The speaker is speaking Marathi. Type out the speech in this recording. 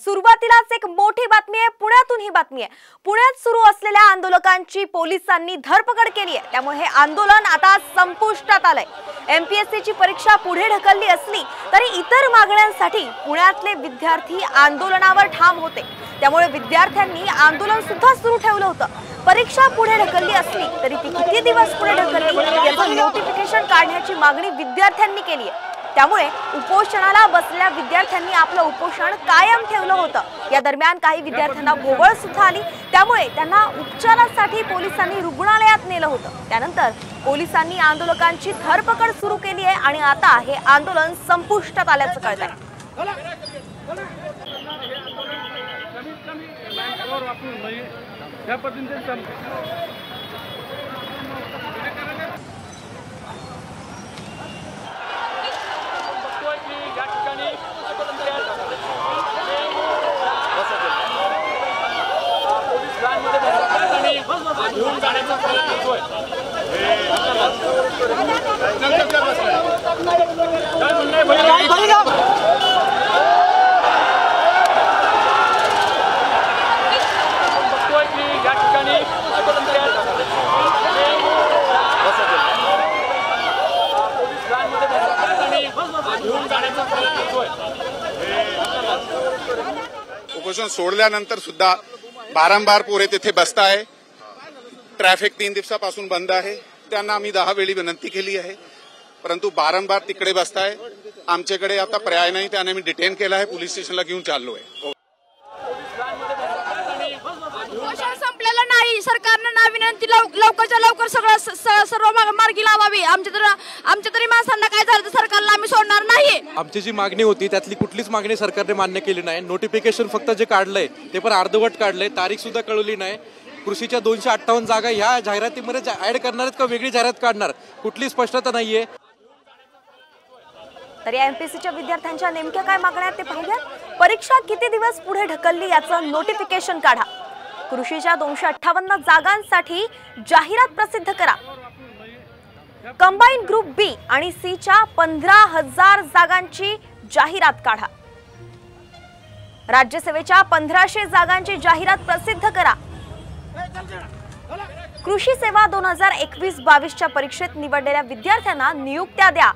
सुरुवातीलाच एक मोठी बातमी आहे। पुण्यातून ही बातमी आहे। पुण्यात सुरू असलेल्या आंदोलकांची पोलिसांनी धरपकड केली आहे। त्यामुळे हे आंदोलन आता संपुष्टात आलंय। एमपीएससीची परीक्षा पुढे ढकलली असली तरी इतर मागण्यांसाठी पुण्यातले विद्यार्थी आंदोलनावर ठाम होते। त्यामुळे विद्यार्थ्यांनी आंदोलन सुद्धा सुरू ठेवलं होतं। परीक्षा पुढे ढकलली असली तरी ती किती दिवस पुढे ढकलली याचं नोटिफिकेशन काढण्याची मागणी विद्यार्थ्यांनी केली आहे। त्यामुळे उपोषणाला बसलेल्या विद्यार्थ्यांनी आपलं उपोषण कायम ठेवलं होतं। या दरम्यान काही विद्यार्थ्यांना भोवळ सुद्धा आली। त्यामुळे त्यांना उपचारासाठी पोलिसांनी रुग्णालयात नेलं होतं। त्यानंतर पोलिसांनी आंदोलकांची धरपकड सुरू केली आहे आणि आता हे आंदोलन संपुष्टात आल्याचं कळतंय। उपोषण सोडल्यानंतर सुद्धा वारंवार पोरे तिथे बसताय। ट्रॅफिक 3 दिवसापासून बंद आहे। त्यांना आम्ही 10 वेळी विनंती केली आहे, परंतु वारंवार तिकडे बसताय। आमच्याकडे आता पर्याय नाही, त्याने मी डिटेन केलं आहे, पोलीस स्टेशनला घेऊन चाललोय। उपोषण संपलेलं नाही। सरकारने ना विनंती लवकरच्या लवकर सर्व मार्गी लावावी। आमच्या तरी माणसांना काय झालं तर सरकारला आम्ही सोडणार नाही। आमची जी मागणी होती त्यातली कुठलीच मागणी सरकारने मान्य केली नाही। नोटिफिकेशन फक्त जे काढलंय ते पण अर्धवट काढलंय, तारीख सुद्धा कळवली नाही। कृषीच्या 258 जागा ह्या जाहिरातीमध्ये ऍड करणार आहेत का वेगळी जाहिरात काढणार, कुठली स्पष्टता नाहीये। तर या एमपीएससीच्या विद्यार्थ्यांच्या नेमक्या काय मागण्या आहेत ते पाहूयात। परीक्षा किती दिवस पुढे ढकलली याचं नोटिफिकेशन काढा। कृषीच्या 258 जागांसाठी जाहिरात प्रसिद्ध करा। कंबाईन ग्रुप बी आणि सी च्या 15,000 जागांची जाहिरात काढा। राज्यसेवेच्या 1500 जागांची जाहिरात प्रसिद्ध करा। कृषी सेवा 2021-22 च्या परीक्षेत निवडलेल्या विद्यार्थ्यांना नियुक्त्या द्या।